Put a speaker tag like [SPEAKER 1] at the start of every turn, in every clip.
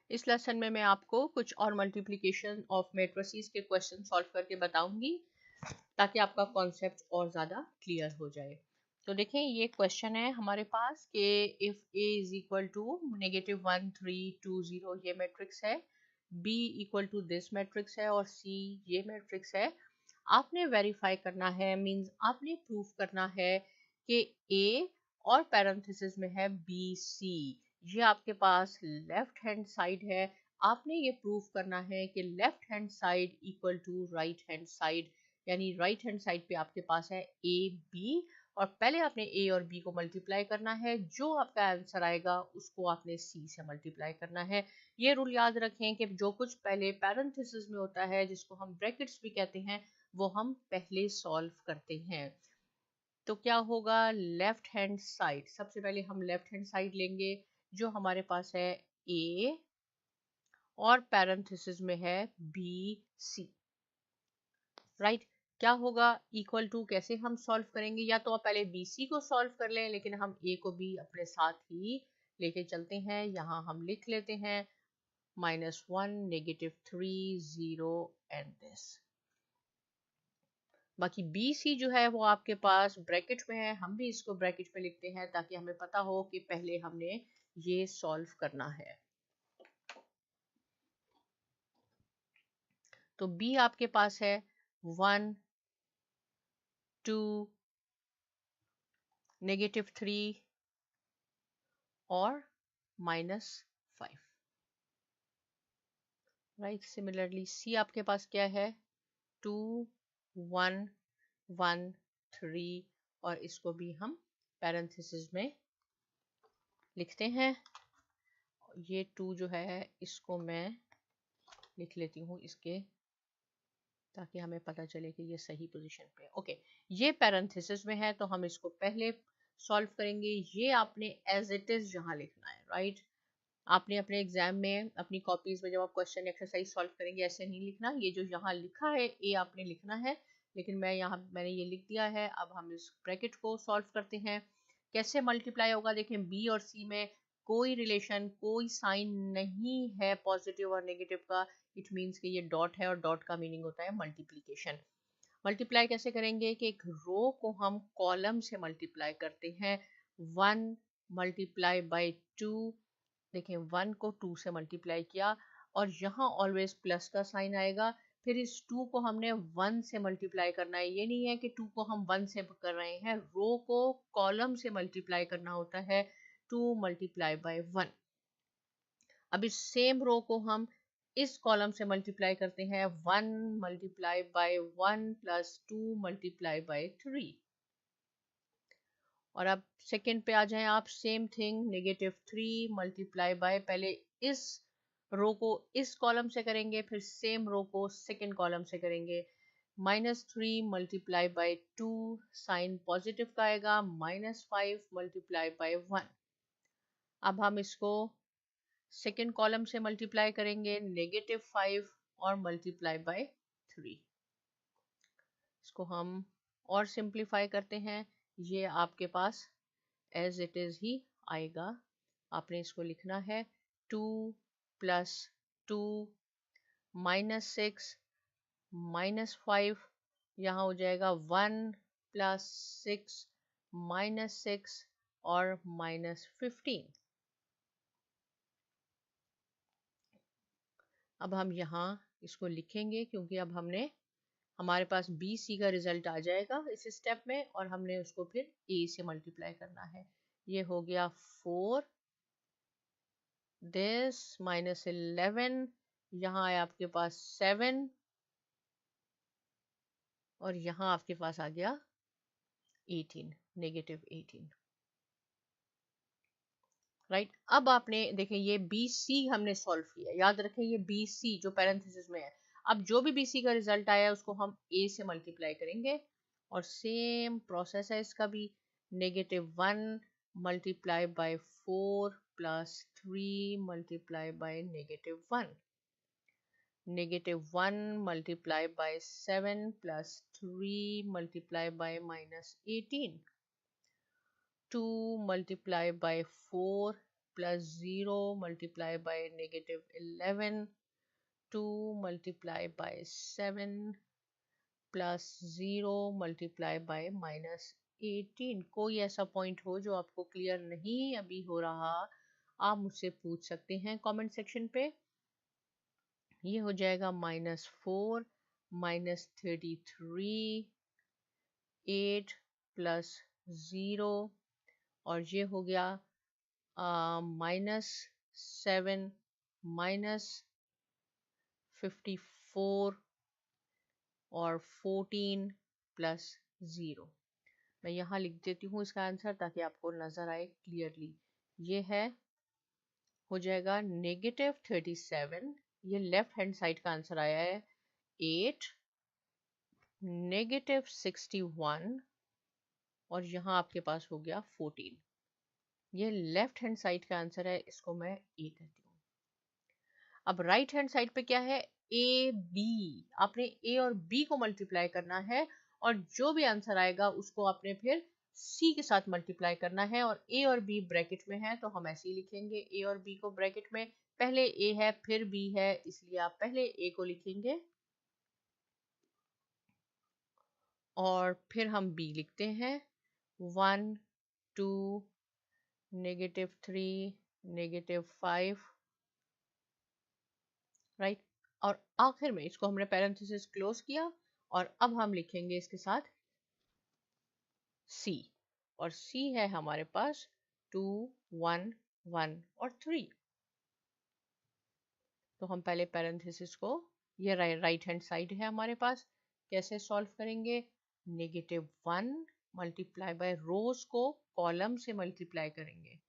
[SPEAKER 1] इस लेसन में मैं आपको कुछ और मल्टीप्लिकेशन ऑफ मैट्रिसेस के क्वेश्चन सॉल्व करके बताऊंगी ताकि आपका कॉन्सेप्ट और ज़्यादा क्लियर हो जाए। तो देखें, ये क्वेश्चन है हमारे पास कि if A is equal to -1 3 2 0 ये मैट्रिक्स है, B equal to this matrix है और सी ये मैट्रिक्स है। आपने वेरीफाई करना है, मींस आपने प्रूफ करना है कि ए और पैरेंथेसिस में है बी सी, ये आपके पास लेफ्ट हैंड साइड है। आपने ये प्रूफ करना है कि left hand side equal to right hand side, यानी राइट हैंड साइड पे आपके पास है ए बी, और पहले आपने ए और बी को मल्टीप्लाई करना है, जो आपका आंसर आएगा उसको आपने सी से मल्टीप्लाई करना है। ये रूल याद रखें कि जो कुछ पहले पैरेंथेसिस में होता है, जिसको हम ब्रैकेट्स भी कहते हैं, वो हम पहले सॉल्व करते हैं। तो क्या होगा, लेफ्ट हैंड साइड, सबसे पहले हम लेफ्ट हैंड साइड लेंगे जो हमारे पास है ए और पैरेंथेसिस में है बी सी, राइट। क्या होगा, इक्वल टू कैसे हम सॉल्व करेंगे, या तो आप पहले बी सी को सॉल्व कर लें, लेकिन हम ए को भी अपने साथ ही लेके चलते हैं। यहाँ हम लिख लेते हैं -1 -3 0 एंड दिस। बाकी बी सी जो है वो आपके पास ब्रैकेट में है, हम भी इसको ब्रैकेट में लिखते हैं ताकि हमें पता हो कि पहले हमने ये सॉल्व करना है। तो बी आपके पास है 1 2 -3 और -5, राइट। सिमिलरली सी आपके पास क्या है, 2 1 1 3, और इसको भी हम पैरेंथेसिस में लिखते हैं। ये 2 जो है इसको मैं लिख लेती हूँ इसके, ताकि हमें पता चले कि ये सही पोजीशन पे है। ओके, ये पैरेंथेसिस में है तो हम इसको पहले सॉल्व करेंगे। ये आपने एज इट इज यहाँ लिखना है, राइट। आपने अपने एग्जाम में अपनी कॉपीज में जब आप क्वेश्चन एक्सरसाइज सॉल्व करेंगे ऐसे नहीं लिखना, ये जो यहाँ लिखा है ए आपने लिखना है, लेकिन मैंने ये लिख दिया है। अब हम इस ब्रैकेट को सॉल्व करते हैं। कैसे मल्टीप्लाई होगा, देखें बी और सी में कोई रिलेशन, कोई साइन नहीं है पॉजिटिव और नेगेटिव का। इट मीन्स कि ये डॉट है और डॉट का मीनिंग होता है मल्टीप्लीकेशन। मल्टीप्लाई कैसे करेंगे कि एक रो को हम कॉलम से मल्टीप्लाई करते हैं। 1 मल्टीप्लाई बाई 2, देखें 1 को 2 से मल्टीप्लाई किया और यहाँ ऑलवेज प्लस का साइन आएगा। फिर इस 2 को हमने 1 से मल्टीप्लाई करना है। ये नहीं है कि 2 को हम 1 से कर रहे हैं, रो को कॉलम से मल्टीप्लाई करना होता है। 2 मल्टीप्लाई बाई 1। अब इस सेम रो को हम इस कॉलम से मल्टीप्लाई करते हैं। 1 multiply by 1 plus 2 multiply by 3। और अब सेकंड पे आ जाएं आप, सेम थिंग, -3 मल्टीप्लाई बाय, पहले इस रो को इस कॉलम से करेंगे, फिर सेम रो को सेकंड कॉलम से करेंगे। -3 मल्टीप्लाई बाय 2, साइन पॉजिटिव का आएगा। -5 मल्टीप्लाई बाय 1। अब हम इसको सेकंड कॉलम से मल्टीप्लाई करेंगे, -5 और मल्टीप्लाई बाय 3। इसको हम और सिंप्लीफाई करते हैं। ये आपके पास एज इट इज ही आएगा। आपने इसको लिखना है 2 + 2 -6 -5, यहाँ हो जाएगा 1 + 6 -6 और -15। अब हम यहाँ इसको लिखेंगे क्योंकि अब हमारे पास बी सी का रिजल्ट आ जाएगा इस स्टेप में, और हमने उसको फिर ए से मल्टीप्लाई करना है। ये हो गया 4 दिस -11, यहाँ आया आपके पास 7, और यहाँ आपके पास आ गया 18, -18, राइट। अब आपने देखें ये बी सी हमने सॉल्व किया, याद रखें ये बी सी जो पैरेंथेसिस में है। अब जो भी बी सी का रिजल्ट आया है उसको हम ए से मल्टीप्लाई करेंगे, और सेम प्रोसेस है इसका भी। -1 multiply by 4 + 3 multiply by -1, -1 multiply by 7 plus 3 multiply by -18, 2 multiply by 4 plus 0 multiplied by negative 11, 2 multiplied by 7 plus 0 multiplied by minus 18। कोई ऐसा पॉइंट हो जो आपको क्लियर नहीं अभी हो रहा, आप मुझसे पूछ सकते हैं कमेंट सेक्शन पे। ये हो जाएगा -4 -33 8 प्लस 0 और ये हो गया -7 -54 और 14 प्लस 0। मैं यहाँ लिख देती हूँ इसका आंसर ताकि आपको नज़र आए क्लियरली। ये है, हो जाएगा -37, ये लेफ्ट हैंड साइड का आंसर आया है 8, -61 और यहाँ आपके पास हो गया 14। ये लेफ्ट हैंड साइड का आंसर है, इसको मैं ए कहती हूँ। अब राइट हैंड साइड पे क्या है, ए बी। आपने ए और बी को मल्टीप्लाई करना है और जो भी आंसर आएगा उसको आपने फिर सी के साथ मल्टीप्लाई करना है। और ए और बी ब्रैकेट में है तो हम ऐसे ही लिखेंगे, ए और बी को ब्रैकेट में, पहले ए है फिर बी है, इसलिए आप पहले ए को लिखेंगे और फिर हम बी लिखते हैं। 1 2 -3 -5, राइट। और आखिर में इसको हमने पैरेंथेसिस क्लोज किया और अब हम लिखेंगे इसके साथ सी, और सी है हमारे पास 2 1 1 और 3। तो हम पहले पैरेंथेसिस को, ये राइट हैंड साइड है हमारे पास, कैसे सॉल्व करेंगे, -1 मल्टीप्लाई बाय रोज को कॉलम से मल्टीप्लाई करेंगे,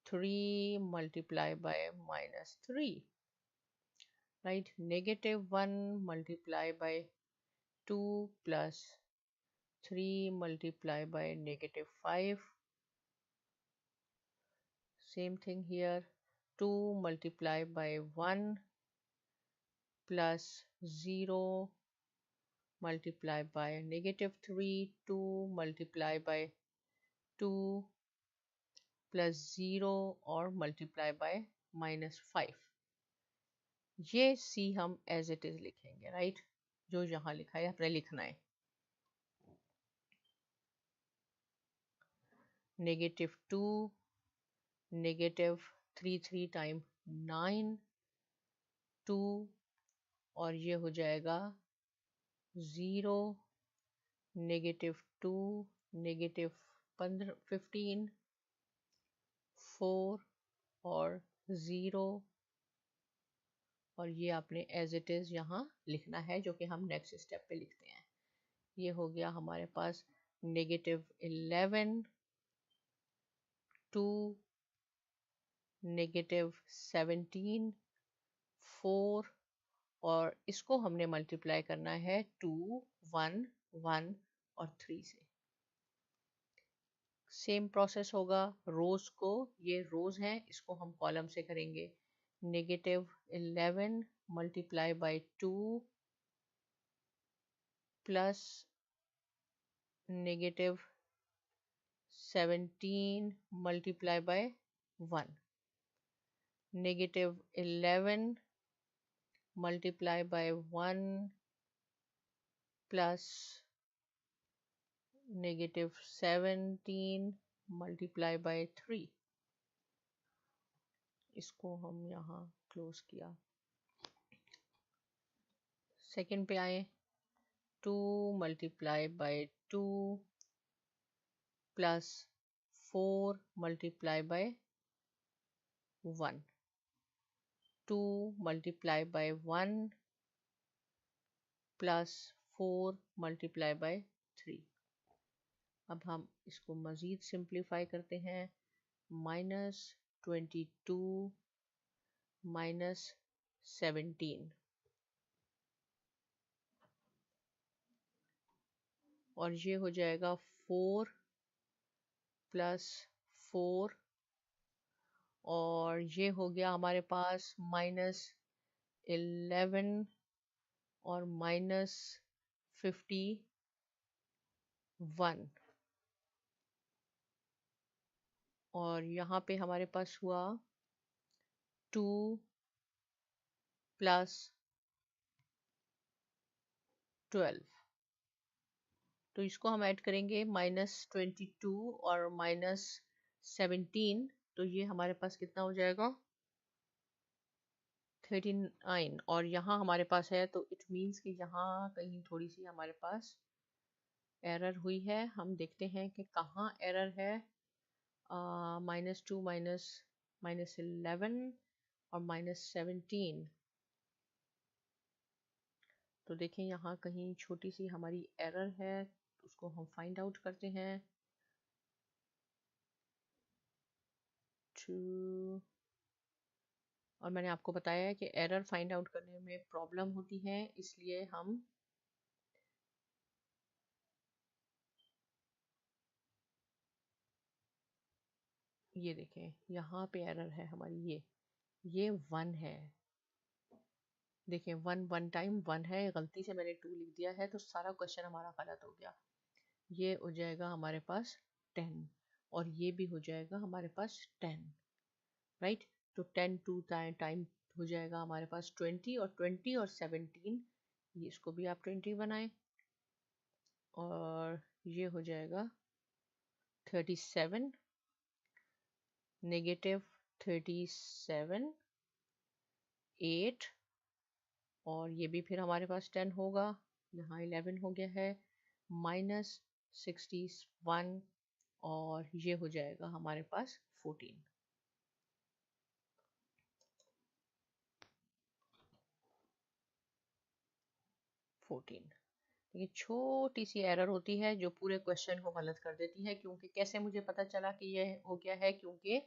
[SPEAKER 1] 3 multiply by -3, right. -1 multiply by 2 plus 3 multiplied by -5. Same thing here. 2 multiplied by 1 plus 0 multiplied by -3. 2 multiplied by 2 plus 0 और multiplied by -5। ये सी हम एज इट इज लिखेंगे, राइट। जो यहाँ लिखा है आपने लिखना है। -2 -3 टाइम 9 2 और ये हो जाएगा 0 -2 -15 4 और 0 और ये आपने एज इट इज यहाँ लिखना है, जो कि हम नेक्स्ट स्टेप पे लिखते हैं। ये हो गया हमारे पास -11 2 -17 4 और इसको हमने मल्टीप्लाई करना है 2 1 1 और 3 से। सेम प्रोसेस होगा, रोज को, ये रोज हैं, इसको हम कॉलम से करेंगे। -11 multiply by 2 plus -17 multiply by 1, -11 multiply by 1 plus -17 multiply by 3। इसको हम यहाँ क्लोज किया। सेकंड पे आए, 2 multiply by 2 plus 4 multiply by 1, 2 multiply by 1 plus 4 multiply by 3। अब हम इसको मज़ीद सिंप्लीफाई करते हैं, -22 -17 और ये हो जाएगा 4 प्लस 4 और ये हो गया हमारे पास -11 और -51। और यहाँ पे हमारे पास हुआ 2 + 12। तो इसको हम ऐड करेंगे -22 और -17, तो ये हमारे पास कितना हो जाएगा 39। और यहाँ हमारे पास है, तो इट मीन्स कि यहाँ कहीं थोड़ी सी हमारे पास एरर हुई है। हम देखते हैं कि कहाँ एरर है। -2 -11 और -17। तो देखें यहाँ कहीं छोटी सी हमारी एरर है, उसको हम फाइंड आउट करते हैं। 2, और मैंने आपको बताया है कि एरर फाइंड आउट करने में प्रॉब्लम होती है, इसलिए हम ये देखें यहाँ पे एरर है हमारी, ये 1 है। देखें 1 1 टाइम 1 है, गलती से मैंने 2 लिख दिया है, तो सारा क्वेश्चन हमारा गलत हो गया। ये हो जाएगा हमारे पास 10 और ये भी हो जाएगा हमारे पास 10, राइट। तो 10 2 टाइम हो जाएगा हमारे पास 20, और 20 और 17, ये इसको भी आप 20 बनाएं, और ये हो जाएगा 37 -37 8, और ये भी फिर हमारे पास 10 होगा। यहाँ 11 हो गया है, -61, और ये हो जाएगा हमारे पास 14। ये छोटी सी एरर होती है जो पूरे क्वेश्चन को गलत कर देती है। क्योंकि कैसे मुझे पता चला कि ये हो गया है, क्योंकि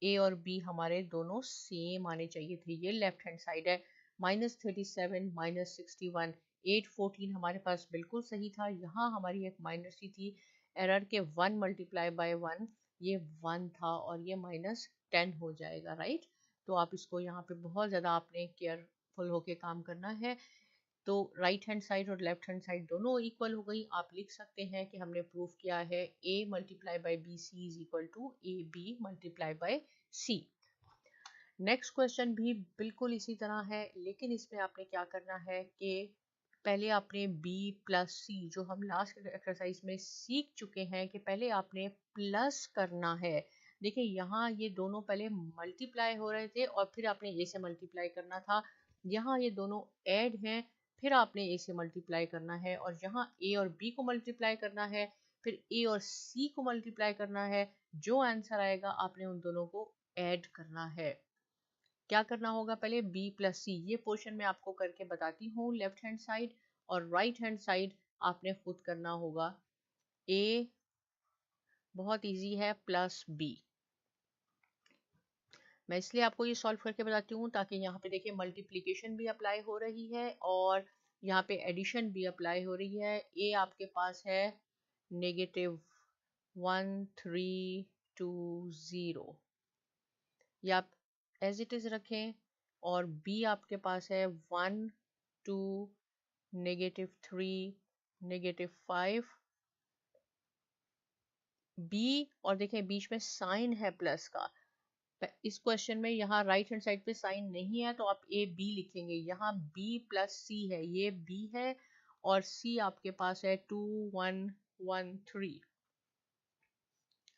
[SPEAKER 1] ए और बी हमारे दोनों सेम आने चाहिए थे। ये लेफ्ट हैंड साइड है, -37 -61 8 14 हमारे पास बिल्कुल सही था। यहाँ हमारी एक माइनर सी थी एरर के 1 × 1, ये 1 था और ये -10 हो जाएगा, राइट। तो आप इसको यहाँ पे बहुत ज़्यादा आपने केयरफुल होके काम करना है। तो राइट हैंड साइड और लेफ्ट हैंड साइड दोनों इक्वल हो गई। आप लिख सकते हैं कि हमने प्रूव किया है a × bc = ab × c। Next question भी बिल्कुल इसी तरह है, लेकिन इसमें आपने क्या करना है कि पहले आपने b + c, जो हम लास्ट एक्सरसाइज में सीख चुके हैं कि पहले आपने प्लस करना है। देखिए यहाँ ये दोनों पहले मल्टीप्लाई हो रहे थे और फिर आपने a से मल्टीप्लाई करना था। यहाँ ये दोनों ऐड हैं, फिर आपने a से मल्टीप्लाई करना है, और यहाँ a और b को मल्टीप्लाई करना है, फिर a और c को मल्टीप्लाई करना है। जो आंसर आएगा आपने उन दोनों को ऐड करना है। क्या करना होगा, पहले b + c, ये पोर्शन मैं आपको करके बताती हूँ लेफ्ट हैंड साइड, और राइट हैंड साइड आपने खुद करना होगा। a बहुत इजी है, +b। मैं इसलिए आपको ये सॉल्व करके बताती हूँ ताकि यहाँ पे देखिए मल्टीप्लिकेशन भी अप्लाई हो रही है और यहाँ पे एडिशन भी अप्लाई हो रही है। a आपके पास है -1320, ये आप एज इट इज रखें, और b आपके पास है 1 2 -3 -5 b, और देखें बीच में साइन है प्लस का। इस क्वेश्चन में यहाँ राइट हैंड साइड पे साइन नहीं है, तो आप ए बी लिखेंगे। यहाँ b + c है, ये b है, और c आपके पास है 2113।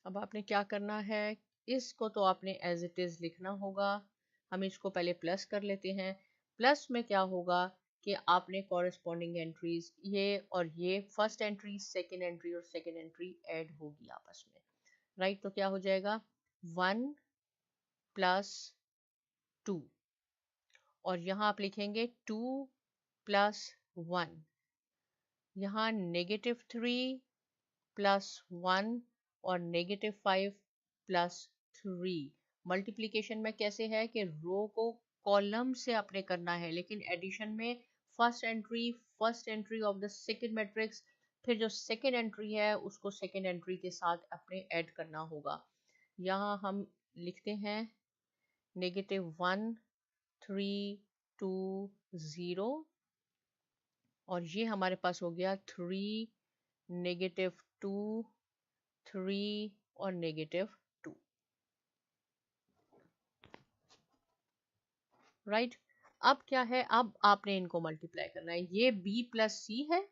[SPEAKER 1] अब आपने क्या करना है, इसको तो आपने एज इट इज लिखना होगा। हम इसको पहले प्लस कर लेते हैं। प्लस में क्या होगा कि आपने कॉरेस्पॉन्डिंग एंट्रीज, ये और ये फर्स्ट एंट्री, सेकेंड एंट्री और सेकेंड एंट्री ऐड होगी आपस में, राइट। तो क्या हो जाएगा 1 + 2, और यहाँ आप लिखेंगे 2 + 1, यहाँ -3 + 1 और -5 + 3। मल्टीप्लिकेशन में कैसे है कि रो को कॉलम से आपने करना है, लेकिन एडिशन में first entry of the second matrix, फिर जो सेकेंड एंट्री है उसको सेकेंड एंट्री के साथ अपने ऐड करना होगा। यहाँ हम लिखते हैं -1 3 2 0, और ये हमारे पास हो गया 3 -2 3 और -2। राइट। अब क्या है, अब आपने इनको मल्टीप्लाई करना है। ये b प्लस सी है,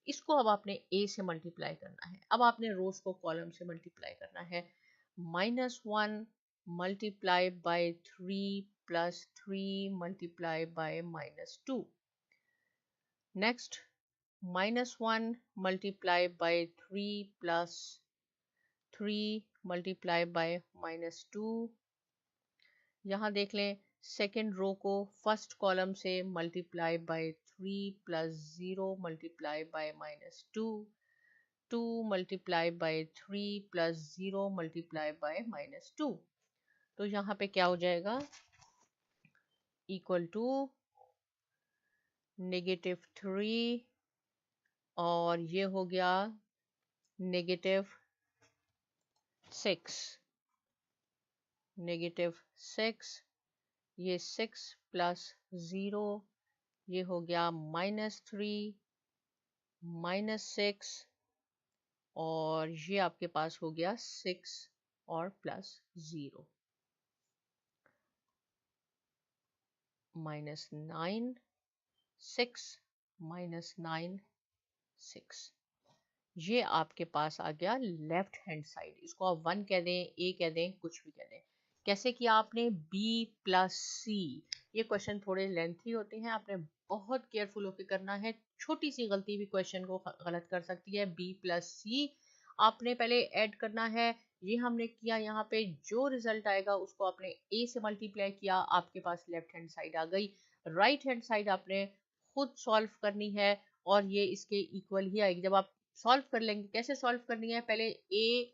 [SPEAKER 1] इसको अब आपने a से मल्टीप्लाई करना है। अब आपने रोज को कॉलम से मल्टीप्लाई करना है। -1 multiply by 3 plus 3 multiply by -2। Next -1 multiply by 3 plus 3 multiply by -2। यहाँ देख लें, सेकेंड रो को फर्स्ट कॉलम से multiply by 3 plus 0 multiply by -2, 2 multiply by 3 plus 0 multiply by -2। तो यहाँ पे क्या हो जाएगा, इक्वल टू -3 और ये हो गया -6, -6, ये 6 प्लस 0, ये हो गया -3 -6 और ये आपके पास हो गया 6 और प्लस 0, -9 6 -9 6। ये आपके पास आ गया लेफ्ट हैंड साइड। इसको आप 1 कह दें, ए कह दें, कुछ भी कह दें। कैसे किया आपने, b प्लस सी। ये क्वेश्चन थोड़े लेंथी होते हैं, आपने बहुत केयरफुल होकर करना है। छोटी सी गलती भी क्वेश्चन को गलत कर सकती है। b प्लस सी आपने पहले ऐड करना है। ये हमने किया, यहाँ पे जो रिजल्ट आएगा उसको आपने a से मल्टीप्लाई किया, आपके पास लेफ्ट हैंड साइड आ गई। राइट हैंड साइड आपने खुद सॉल्व करनी है और ये इसके इक्वल ही आएगी। जब आप सॉल्व कर लेंगे, कैसे सॉल्व करनी है, पहले ए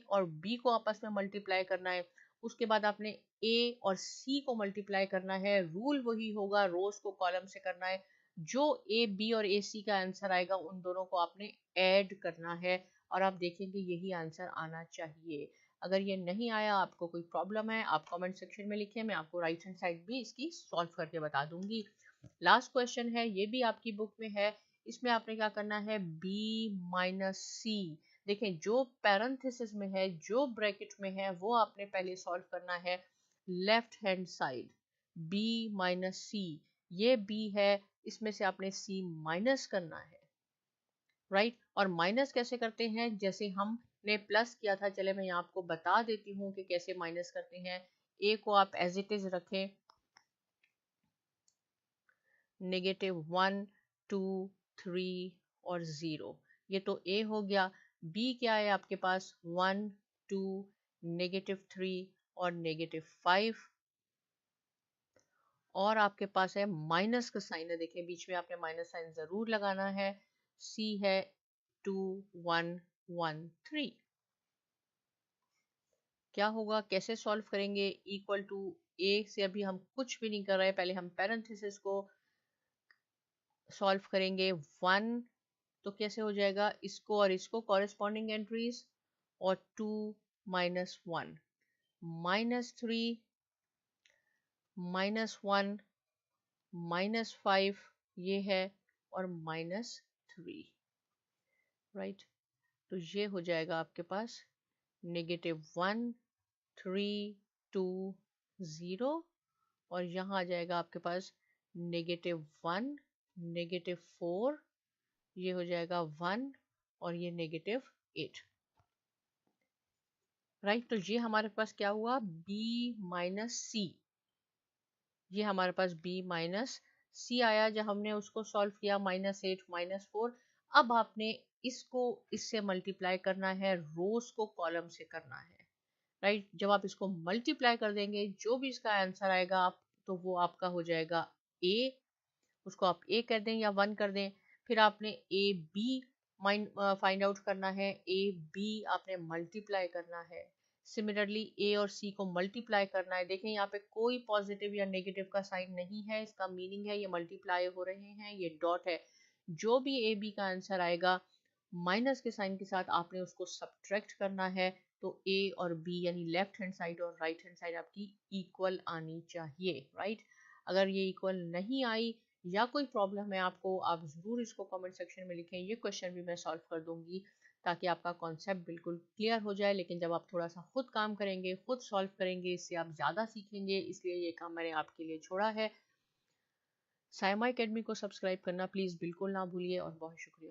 [SPEAKER 1] और बी को आपस में मल्टीप्लाई करना है। उसके बाद आपने ए और सी को मल्टीप्लाई करना है। रूल वही होगा, रोज को कॉलम से करना है। जो ए बी और ए सी का आंसर आएगा उन दोनों को आपने ऐड करना है और आप देखेंगे यही आंसर आना चाहिए। अगर ये नहीं आया, आपको कोई प्रॉब्लम है, आप कमेंट सेक्शन में लिखें, मैं आपको राइट हैंड साइड भी इसकी सॉल्व करके बता दूंगी। लास्ट क्वेश्चन है, ये भी आपकी बुक में है। इसमें आपने क्या करना है, b माइनस सी। देखें, जो पैरेंथेसिस में है, जो ब्रैकेट में है, वो आपने पहले सॉल्व करना है left hand side. b minus C, ये b है, इसमें से आपने c माइनस करना है। राइट। और माइनस कैसे करते हैं, जैसे हमने प्लस किया था, चले मैं यहाँ आपको बता देती हूँ कि कैसे माइनस करते हैं। a को आप एज इट इज रखें, -1 2 3 और 0, ये तो a हो गया। b क्या है आपके पास, 1 2 -3 और -5 और आपके पास है माइनस का साइन है। देखिए बीच में आपने माइनस साइन जरूर लगाना है। c है 2 1 1 3। क्या होगा, कैसे सॉल्व करेंगे, इक्वल टू a से अभी हम कुछ भी नहीं कर रहे, पहले हम पैरेंथेसिस को सॉल्व करेंगे। 1 तो कैसे हो जाएगा, इसको और इसको कॉरेस्पॉन्डिंग एंट्रीज, और 2 -1 -3 -1 -5 ये है और -3। राइट। तो ये हो जाएगा आपके पास -1 3 2 0 और यहाँ आ जाएगा आपके पास -1 -4, ये हो जाएगा 1 और ये -8। राइट। तो ये हमारे पास क्या हुआ, b माइनस सी। ये हमारे पास b माइनस सी आया जब हमने उसको सॉल्व किया, -8 -4। अब आपने इसको इससे मल्टीप्लाई करना है, रोज को कॉलम से करना है। राइट। जब आप इसको मल्टीप्लाई कर देंगे, जो भी इसका आंसर आएगा आप, तो वो आपका हो जाएगा a। उसको आप a कर दें या 1 कर दें। फिर आपने ए बी फाइंड आउट करना है, ए बी आपने मल्टीप्लाई करना है। सिमिलरली ए और सी को मल्टीप्लाई करना है। देखें यहाँ पे कोई पॉजिटिव या नेगेटिव का साइन नहीं है, इसका मीनिंग है ये मल्टीप्लाई हो रहे हैं, ये डॉट है। जो भी ए बी का आंसर आएगा माइनस के साइन के साथ आपने उसको सब्ट्रैक्ट करना है। तो ए और बी यानी लेफ्ट हैंड साइड और राइट हैंड साइड आपकी इक्वल आनी चाहिए। राइट। अगर ये इक्वल नहीं आई या कोई प्रॉब्लम है आपको, आप ज़रूर इसको कमेंट सेक्शन में लिखें, ये क्वेश्चन भी मैं सॉल्व कर दूंगी। ताकि आपका कॉन्सेप्ट बिल्कुल क्लियर हो जाए। लेकिन जब आप थोड़ा सा खुद काम करेंगे, खुद सॉल्व करेंगे, इससे आप ज़्यादा सीखेंगे, इसलिए ये काम मैंने आपके लिए छोड़ा है। साइमा एकेडमी को सब्सक्राइब करना प्लीज़ बिल्कुल ना भूलिए और बहुत शुक्रिया।